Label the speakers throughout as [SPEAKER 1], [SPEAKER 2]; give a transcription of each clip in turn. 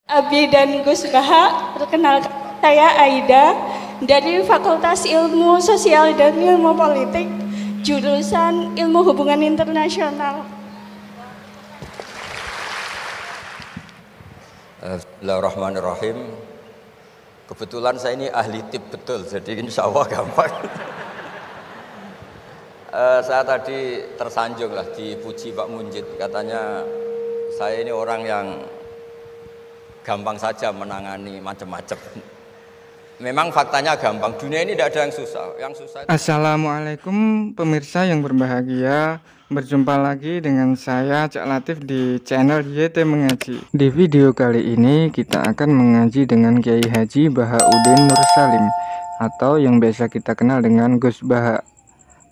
[SPEAKER 1] Abi dan Gus Baha, perkenalkan saya Aida dari Fakultas Ilmu Sosial dan Ilmu Politik, jurusan Ilmu Hubungan Internasional.
[SPEAKER 2] Bismillahirrahmanirrahim. Kebetulan saya ini ahli tip betul, jadi insya Allah gampang. Saya tadi tersanjung lah dipuji Pak Munjid, katanya saya ini orang yang gampang saja menangani macam-macam. Memang faktanya gampang, dunia ini tidak ada yang susah. Yang susah itu...
[SPEAKER 3] Assalamualaikum pemirsa yang berbahagia. Berjumpa lagi dengan saya Cak Latif di channel YT Mengaji. Di video kali ini kita akan mengaji dengan Kiai Haji Bahauddin Nur Salim, atau yang biasa kita kenal dengan Gus Baha.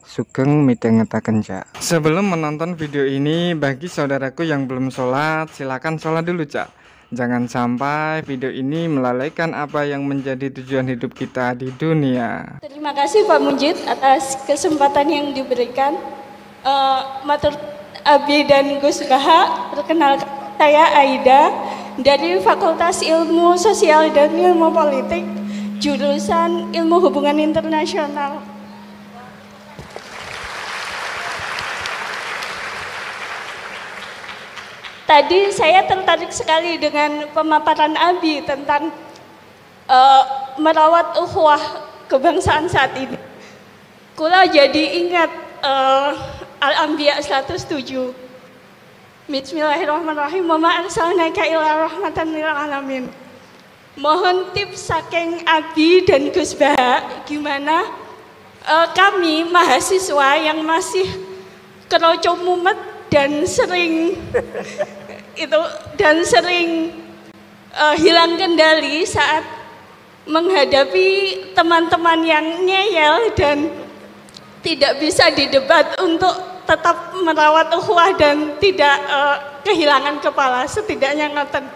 [SPEAKER 3] Sugeng midhangetaken Cak. Sebelum menonton video ini, bagi saudaraku yang belum sholat, silakan sholat dulu Cak. Jangan sampai video ini melalaikan apa yang menjadi tujuan hidup kita di dunia.
[SPEAKER 1] Terima kasih Pak Munjid atas kesempatan yang diberikan. Matur Abi dan Gus Baha, perkenalkan saya Aida dari Fakultas Ilmu Sosial dan Ilmu Politik, jurusan Ilmu Hubungan Internasional. Tadi saya tertarik sekali dengan pemaparan Abi tentang merawat ukhuwah kebangsaan saat ini. Kula jadi ingat Al-Anbiya 107. Bismillahirrahmanirrahim. Wa ma arsalnaka illa rahmatan lil alamin. Mohon tips saking Abi dan Gus Baha, gimana kami mahasiswa yang masih keroco mumet dan sering hilang kendali saat menghadapi teman-teman yang ngeyel dan tidak bisa didebat untuk tetap merawat ukhuwah dan tidak kehilangan kepala, setidaknya ngoten.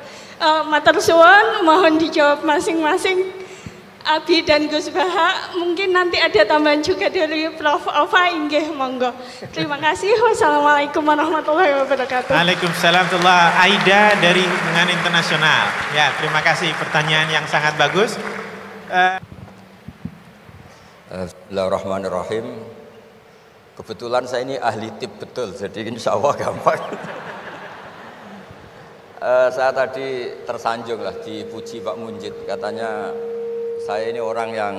[SPEAKER 1] Matur suwun, mohon dijawab masing-masing. Abi dan Gus Baha, mungkin nanti ada tambahan juga dari Prof. Ova, inggih monggo. Terima kasih. Wassalamualaikum warahmatullahi wabarakatuh.
[SPEAKER 4] Waalaikumsalam warahmatullahi. Aida dari Hubungan Internasional. Ya, terima kasih, pertanyaan yang sangat bagus.
[SPEAKER 2] Bismillahirrahmanirrahim. Kebetulan saya ini ahli tip betul, jadi insya Allah gampang. Saya tadi tersanjung lah dipuji Pak Munjid, katanya saya ini orang yang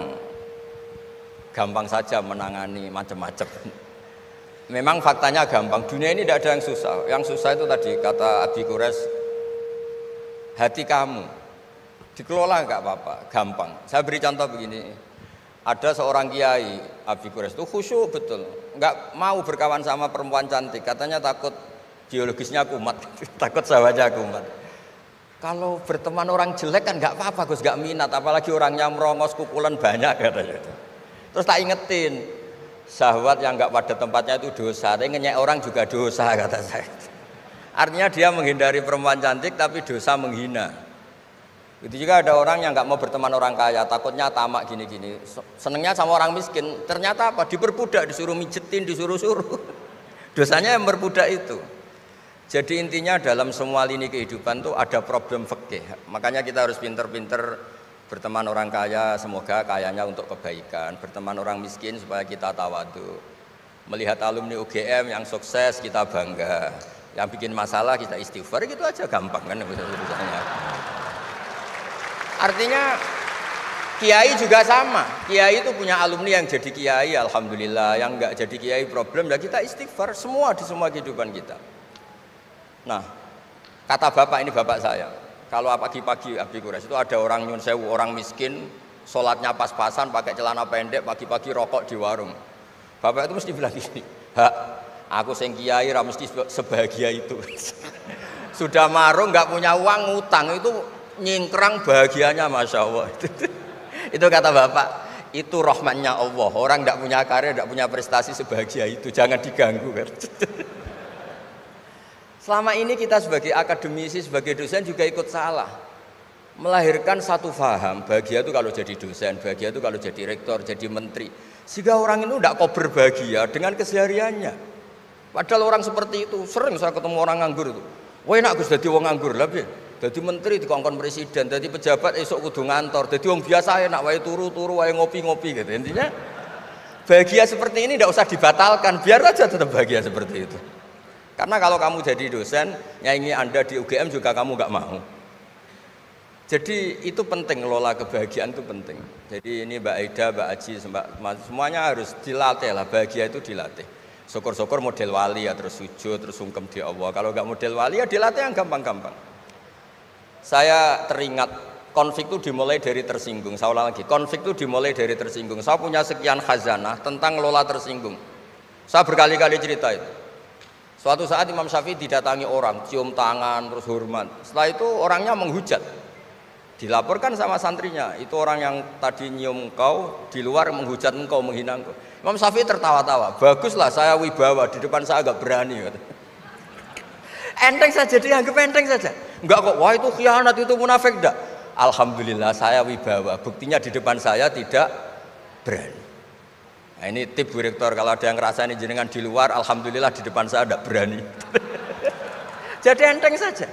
[SPEAKER 2] gampang saja menangani macam-macam. Memang faktanya gampang, dunia ini tidak ada yang susah. Yang susah itu tadi kata Abi Quraisy, hati kamu dikelola nggak apa-apa, gampang. Saya beri contoh begini, ada seorang kiai Abi Quraisy itu khusyuk betul, nggak mau berkawan sama perempuan cantik, katanya takut biologisnya kumat, takut sahabatnya kumat. Kalau berteman orang jelek kan nggak apa-apa, Gus, nggak minat, apalagi orangnya merongos, kukulan banyak katanya. Terus tak ingetin, syahwat yang nggak pada tempatnya itu dosa, tapi ngenyek orang juga dosa kata saya. Artinya dia menghindari perempuan cantik tapi dosa menghina. Itu juga ada orang yang nggak mau berteman orang kaya, takutnya tamak gini-gini, senengnya sama orang miskin. Ternyata apa? Diperbudak, disuruh mijetin, disuruh-suruh. Dosanya yang berbudak itu. Jadi intinya dalam semua lini kehidupan tuh ada problem fikih. Makanya kita harus pinter-pinter berteman orang kaya, semoga kayanya untuk kebaikan. Berteman orang miskin supaya kita tawadu. Melihat alumni UGM yang sukses kita bangga. Yang bikin masalah kita istighfar, gitu aja gampang kan urusannya. Artinya kiai juga sama. Kiai itu punya alumni yang jadi kiai, alhamdulillah. Yang enggak jadi kiai problem, ya kita istighfar semua di semua kehidupan kita. Nah, kata bapak, ini bapak saya, kalau pagi-pagi Abi Quraisy itu ada orang nyun sewu, orang miskin, sholatnya pas-pasan, pakai celana pendek, pagi-pagi rokok di warung. Bapak itu mesti bilang gini, hak, aku sing kiai ra mesti sebahagia itu. Sudah marung, nggak punya uang, ngutang, itu nyingkrang bahagianya, Masya Allah. Itu kata bapak, itu rahmatnya Allah. Orang nggak punya karya, nggak punya prestasi sebahagia itu, jangan diganggu kan. Selama ini kita sebagai akademisi, sebagai dosen juga ikut salah. Melahirkan satu faham, bahagia itu kalau jadi dosen, bahagia itu kalau jadi rektor, jadi menteri. Sehingga orang itu tidak kok berbahagia dengan kesehariannya. Padahal orang seperti itu, sering saya ketemu orang nganggur itu. Wah enak Gus dadi wong nganggur lah piye? Jadi menteri dikongkon presiden, jadi pejabat esok kudu ngantor. Jadi wong biasa enak wae turu-turu wae ngopi-ngopi gitu. Intinya bahagia seperti ini tidak usah dibatalkan, biar aja tetap bahagia seperti itu. Karena kalau kamu jadi dosen, nyanyi Anda di UGM juga kamu nggak mau. Jadi itu penting, ngelola kebahagiaan itu penting. Jadi ini Mbak Aida, Mbak Aji, semuanya harus dilatih lah, bahagia itu dilatih. Syukur-syukur model wali ya, terus sujud, terus sungkem di Allah. Kalau nggak model wali ya dilatih yang gampang-gampang. Saya teringat konflik itu dimulai dari tersinggung. Saya ulang lagi, konflik itu dimulai dari tersinggung. Saya punya sekian khazanah tentang ngelola tersinggung. Saya berkali-kali cerita itu. Suatu saat Imam Syafi'i didatangi orang, cium tangan, terus hormat. Setelah itu orangnya menghujat. Dilaporkan sama santrinya, itu orang yang tadi nyium engkau, di luar menghujat engkau, menghina engkau. Imam Syafi'i tertawa-tawa, baguslah saya wibawa, di depan saya agak berani. Enteng saja, dianggap enteng saja. Enggak kok, wah itu khianat, itu munafik, enggak. Alhamdulillah saya wibawa, buktinya di depan saya tidak berani. Nah ini tip Bu Rektor, kalau ada yang ngerasain jenengan di luar, alhamdulillah di depan saya tidak berani. Jadi enteng saja.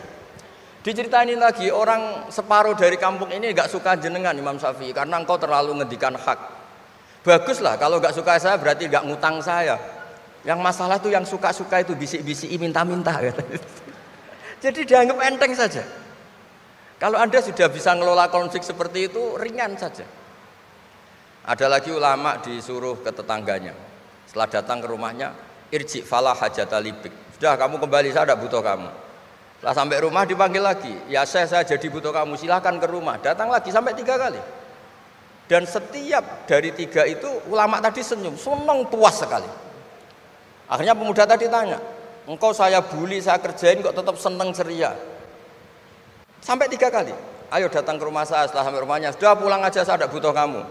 [SPEAKER 2] Diceritain lagi, orang separuh dari kampung ini enggak suka jenengan Imam Syafi'i, karena engkau terlalu ngendikan hak. Baguslah, kalau enggak suka saya berarti enggak ngutang saya. Yang masalah tuh yang suka-suka itu bisik-bisik minta-minta. Jadi dianggap enteng saja. Kalau Anda sudah bisa ngelola konflik seperti itu, ringan saja. Ada lagi ulama disuruh ke tetangganya. Setelah datang ke rumahnya, irji falah hajata libik. Sudah kamu kembali, saya tidak butuh kamu. Setelah sampai rumah dipanggil lagi, ya saya jadi butuh kamu, silahkan ke rumah. Datang lagi sampai 3 kali. Dan setiap dari 3 itu ulama tadi senyum, senang puas sekali. Akhirnya pemuda tadi tanya, engkau saya bully, saya kerjain kok tetap seneng ceria. Sampai 3 kali. Ayo datang ke rumah saya. Setelah sampai rumahnya, sudah pulang aja, saya tidak butuh kamu.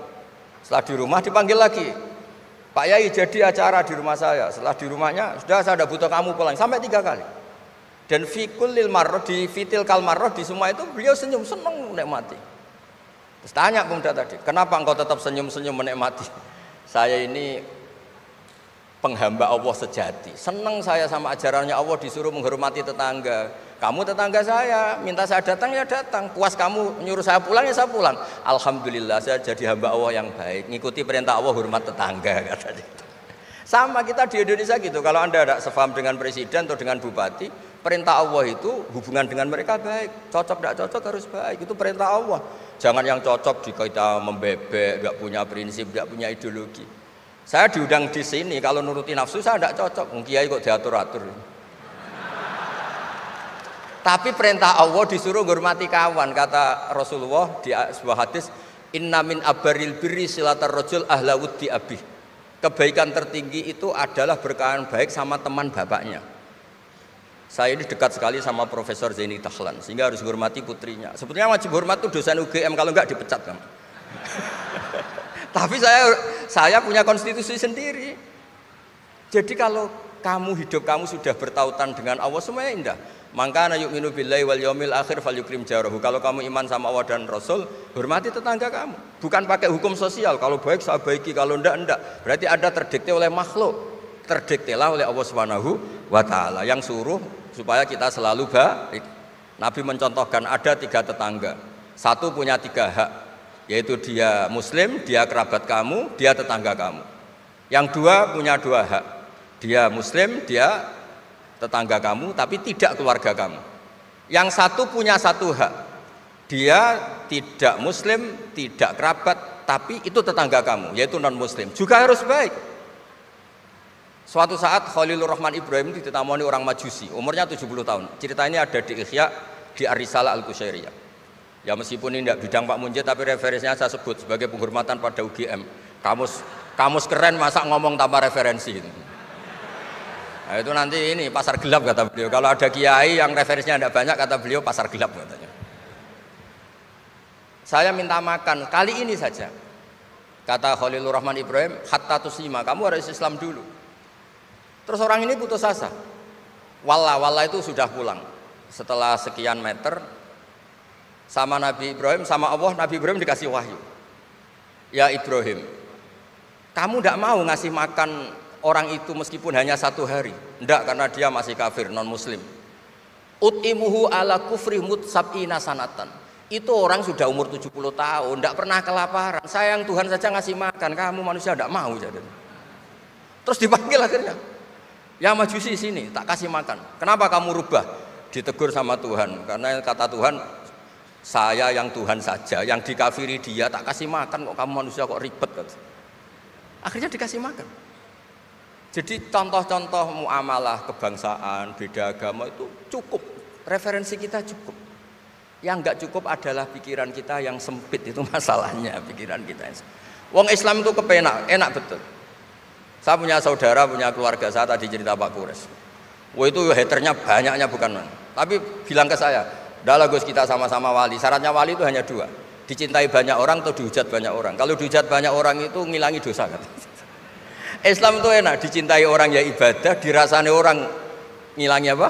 [SPEAKER 2] Setelah di rumah dipanggil lagi, Pak Yai jadi acara di rumah saya. Setelah di rumahnya, sudah saya tidak butuh kamu, pulang. Sampai 3 kali. Dan fikul lil marroh, di fitil kal marroh, di semua itu beliau senyum, seneng menikmati. Terus tanya pemuda tadi, kenapa engkau tetap senyum-senyum menikmati? Saya ini penghamba Allah sejati, senang saya sama ajarannya Allah, disuruh menghormati tetangga. Kamu tetangga saya, minta saya datang ya datang, puas kamu nyuruh saya pulang ya saya pulang. Alhamdulillah saya jadi hamba Allah yang baik, ngikuti perintah Allah, hormat tetangga. Sama kita di Indonesia gitu. Kalau Anda tidak sepaham dengan presiden atau dengan bupati, perintah Allah itu hubungan dengan mereka baik, cocok tidak cocok harus baik, itu perintah Allah. Jangan yang cocok kita membebek, nggak punya prinsip, nggak punya ideologi. Saya diundang di sini, kalau nuruti nafsu saya tidak cocok. Kiai kok diatur-atur. Tapi perintah Allah disuruh menghormati kawan. Kata Rasulullah di sebuah hadis, inna min abaril birri silatar rajul ahla wuddi abih. Kebaikan tertinggi itu adalah berkawan baik sama teman bapaknya. Saya ini dekat sekali sama Profesor Zaini Dahlan, sehingga harus menghormati putrinya. Sebetulnya wajib hormat itu dosen UGM, kalau enggak dipecat kan. Tapi saya punya konstitusi sendiri. Jadi kalau hidup kamu sudah bertautan dengan Allah, semuanya indah. Maka na yu'minu billahi wal yaumil akhir falyukrim jarahu. Kalau kamu iman sama Allah dan Rasul, hormati tetangga kamu. Bukan pakai hukum sosial. Kalau baik saya baiki, kalau enggak. Berarti ada terdikte oleh makhluk. Terdiktelah oleh Allah Subhanahu wa taala yang suruh supaya kita selalu baik. Nabi mencontohkan ada 3 tetangga. Satu punya 3 hak, yaitu dia muslim, dia kerabat kamu, dia tetangga kamu. Yang 2 punya 2 hak, dia muslim, dia tetangga kamu, tapi tidak keluarga kamu. Yang 1 punya 1 hak, dia tidak muslim, tidak kerabat, tapi itu tetangga kamu, yaitu non muslim, juga harus baik. Suatu saat Khalilur Rahman Ibrahim ditemani orang Majusi, umurnya 70 tahun. Cerita ini ada di Ihya, di Ar-Risalah Al-Qusyairiyah. Ya meskipun ini tidak bidang Pak Munjid, tapi referensinya saya sebut sebagai penghormatan pada UGM. Kamus keren, masa ngomong tanpa referensi. Nah, itu nanti ini pasar gelap kata beliau. Kalau ada kiai yang referensinya tidak banyak, kata beliau pasar gelap katanya. Saya minta makan kali ini saja. Kata Khalilur Rahman Ibrahim, hatta tuslima, kamu harus Islam dulu. Terus orang ini putus asa. Wallah itu sudah pulang. Setelah sekian meter sama Nabi Ibrahim, sama Allah, Nabi Ibrahim dikasih wahyu. Ya Ibrahim, kamu tidak mau ngasih makan orang itu meskipun hanya 1 hari. Tidak, karena dia masih kafir, non muslim. Utimuhu ala kufri sab'ina sanatan. Itu orang sudah umur 70 tahun, tidak pernah kelaparan. Sayang Tuhan saja ngasih makan, kamu manusia tidak mau. Jadi. Terus dipanggil akhirnya, ya Majusi sini, tak kasih makan. Kenapa kamu rubah? Ditegur sama Tuhan, karena kata Tuhan, saya yang Tuhan saja, yang dikafiri dia, tak kasih makan kok kamu manusia kok ribet. Akhirnya dikasih makan. Jadi contoh-contoh muamalah kebangsaan, beda agama itu cukup, referensi kita cukup. Yang enggak cukup adalah pikiran kita yang sempit, itu masalahnya pikiran kita. Wong Islam itu kepenak, enak betul. Saya punya saudara, punya keluarga, saya tadi cerita Pak Kures. Wah itu haternya banyaknya bukan. Tapi bilang ke saya, dah Gus kita sama-sama wali. Syaratnya wali itu hanya dua, dicintai banyak orang atau dihujat banyak orang. Kalau dihujat banyak orang itu ngilangi dosa kan. Islam itu enak, dicintai orang ya ibadah, dirasani orang ngilangi apa?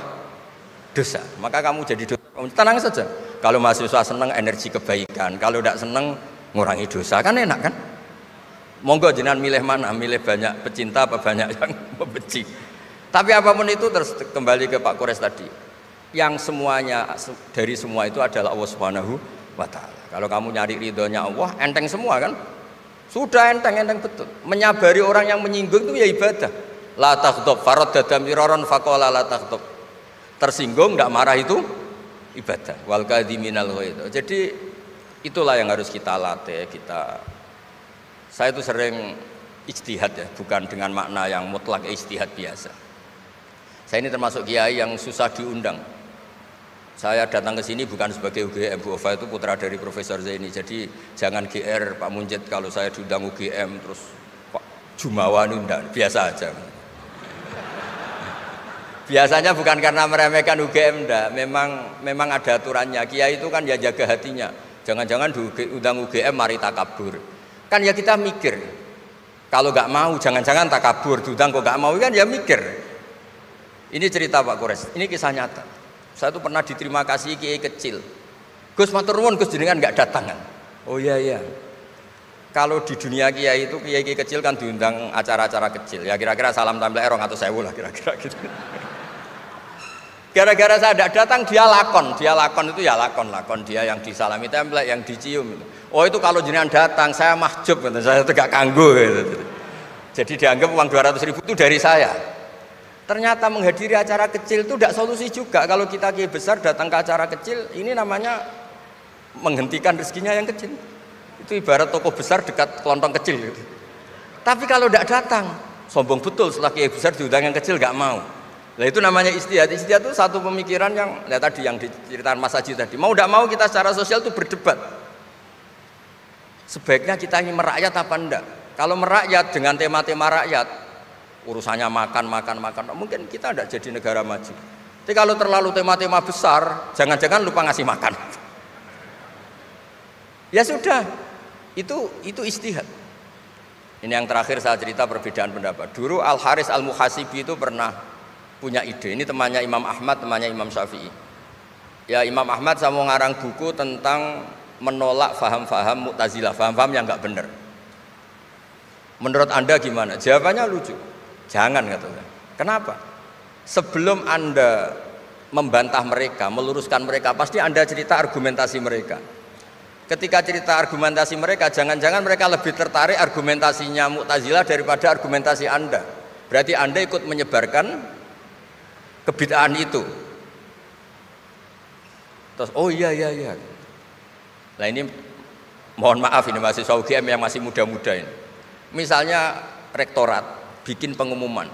[SPEAKER 2] Dosa. Maka kamu jadi dosa. Tenang saja. Kalau mahasiswa senang energi kebaikan, kalau tidak senang ngurangi dosa, kan enak kan? Monggo jenengan milih mana? Milih banyak pecinta apa banyak yang membenci. Tapi apapun itu terus kembali ke Pak Kores tadi. Yang semuanya dari semua itu adalah Allah Subhanahu wa taala. Kalau kamu nyari ridhonya Allah, enteng semua kan? Sudah enteng betul. Menyabari orang yang menyinggung itu ya ibadah. La taghdab faradda miraran faqala la taghdab. Tersinggung tidak marah itu ibadah. Wal kadhiminal ghaidh. Jadi itulah yang harus kita latih, saya itu sering ijtihad ya, bukan dengan makna yang mutlak ijtihad biasa. Saya ini termasuk kiai yang susah diundang. Saya datang ke sini bukan sebagai UGM, Bu Ova itu putra dari Profesor Zaini. Jadi jangan GR Pak Munjid kalau saya diundang UGM terus Pak Jumawa undang, biasa aja. Biasanya bukan karena meremehkan UGM, enggak. Memang ada aturannya. Kiai itu kan ya jaga hatinya. Jangan-jangan diundang UGM mari takabur. Kan ya kita mikir. Kalau nggak mau jangan-jangan takabur, diundang kok nggak mau kan ya mikir. Ini cerita Pak Kores, ini kisah nyata. Saya tuh pernah diterima kasih kiai kecil. Gus matur nuwun Gus jenengan nggak datang kan? Oh iya. Kalau di dunia kiai itu kiai kecil kan diundang acara-acara kecil. Ya kira-kira salam tampil 200.000 lah kira-kira gitu. Gara-gara saya tidak datang dia lakon itu ya lakon dia yang disalami template, yang dicium. Oh itu kalau jenengan datang saya mahjub, saya itu gak kanggo. Gitu. Jadi dianggap uang 200.000 itu dari saya. Ternyata menghadiri acara kecil itu tidak solusi juga. Kalau kita kiai besar datang ke acara kecil, ini namanya menghentikan rezekinya yang kecil. Itu ibarat toko besar dekat kelontong kecil. Gitu. Tapi kalau tidak datang, sombong betul setelah kiai besar diundang yang kecil nggak mau. Nah itu namanya istihad. Istihad itu satu pemikiran yang tadi yang diceritakan Mas Haji tadi. Mau tidak mau kita secara sosial itu berdebat. Sebaiknya kita ini merakyat apa enggak? Kalau merakyat dengan tema-tema rakyat, urusannya makan, mungkin kita tidak jadi negara maju. Tapi kalau terlalu tema-tema besar, jangan-jangan lupa ngasih makan. Ya sudah, itu istihad. Ini yang terakhir saya cerita perbedaan pendapat. Dulu Al Haris Al Muhasibi itu pernah punya ide. Ini temannya Imam Ahmad, temannya Imam Syafi'i. Ya Imam Ahmad saya mau ngarang buku tentang menolak faham-faham Mu'tazilah, faham-faham yang nggak benar. Menurut Anda gimana? Jawabannya lucu. Jangan katanya. Kenapa? Sebelum Anda membantah mereka, meluruskan mereka, pasti Anda cerita argumentasi mereka. Ketika cerita argumentasi mereka, jangan-jangan mereka lebih tertarik argumentasinya Mu'tazilah daripada argumentasi Anda. Berarti Anda ikut menyebarkan kebid'ahan itu. Terus, oh iya. Nah ini mohon maaf ini mahasiswa UGM yang masih muda-muda ini. Misalnya rektorat bikin pengumuman,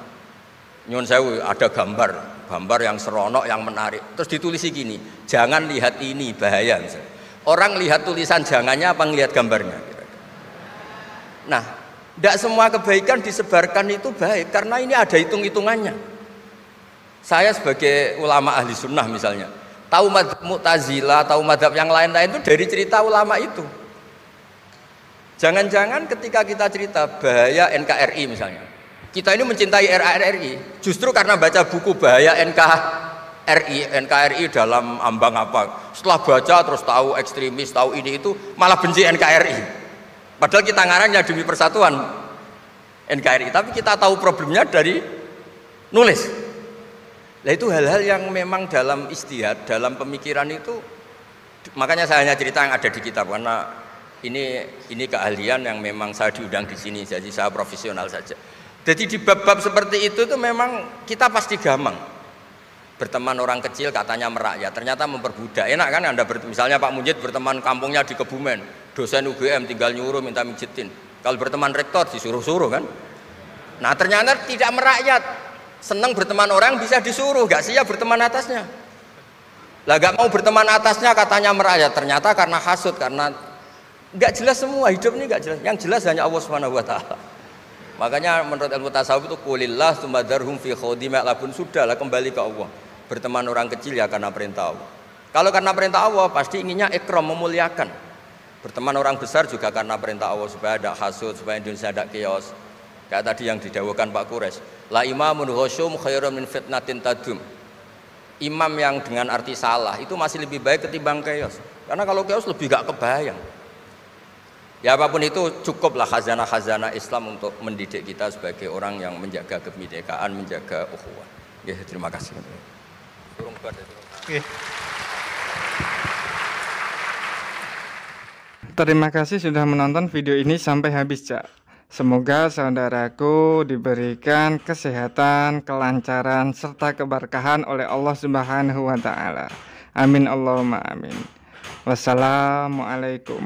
[SPEAKER 2] nyuwun sewu ada gambar yang seronok, yang menarik. Terus ditulis gini, jangan lihat ini bahaya. Misalnya. Orang lihat tulisan jangannya apa ngelihat gambarnya? Nah, tidak semua kebaikan disebarkan itu baik karena ini ada hitung-hitungannya. Saya sebagai ulama ahli sunnah misalnya, tahu madzhab Mu'tazilah, tahu madzhab yang lain-lain itu dari cerita ulama itu. Jangan-jangan ketika kita cerita bahaya NKRI misalnya, kita ini mencintai NKRI justru karena baca buku bahaya NKRI dalam ambang apa. Setelah baca terus tahu ekstremis, tahu ini itu, malah benci NKRI. Padahal kita ngarangnya demi persatuan NKRI, tapi kita tahu problemnya dari nulis. Nah itu hal-hal yang memang dalam istihad, dalam pemikiran itu, makanya saya hanya cerita yang ada di kitab karena ini keahlian yang memang saya diundang di sini, jadi saya profesional saja. Jadi di bab-bab seperti itu tuh memang kita pasti gamang. Berteman orang kecil katanya merakyat, ternyata memperbudak. Enak kan Anda misalnya Pak Munjid berteman kampungnya di Kebumen, dosen UGM tinggal nyuruh minta mijitin. Kalau berteman rektor disuruh-suruh kan. Nah ternyata tidak merakyat. Senang berteman orang bisa disuruh, gak siap berteman atasnya. Lah gak mau berteman atasnya katanya merakyat, ternyata karena hasud, karena gak jelas semua, hidup ini gak jelas. Yang jelas hanya Allah Subhanahu wa taala. Makanya menurut ilmu tasawuf itu kulillah tumadarhum fi khawdima labun, sudahlah kembali ke Allah. Berteman orang kecil ya karena perintah Allah. Kalau karena perintah Allah pasti inginnya ikram, memuliakan. Berteman orang besar juga karena perintah Allah supaya ada hasud, supaya Indonesia ada chaos. Kayak tadi yang didawuhkan Pak Quraisy, la imamun khusyum khairun min fitnatin tadum. Imam yang dengan arti salah itu masih lebih baik ketimbang chaos. Karena kalau chaos lebih gak kebayang. Ya apapun itu cukuplah khazanah-khazanah Islam untuk mendidik kita sebagai orang yang menjaga kebinekaan, menjaga ukhuwah. Ya, terima kasih.
[SPEAKER 3] Terima kasih sudah menonton video ini sampai habis, Cak. Semoga saudaraku diberikan kesehatan, kelancaran, serta keberkahan oleh Allah Subhanahu wa taala. Amin Allahumma amin. Wassalamualaikum.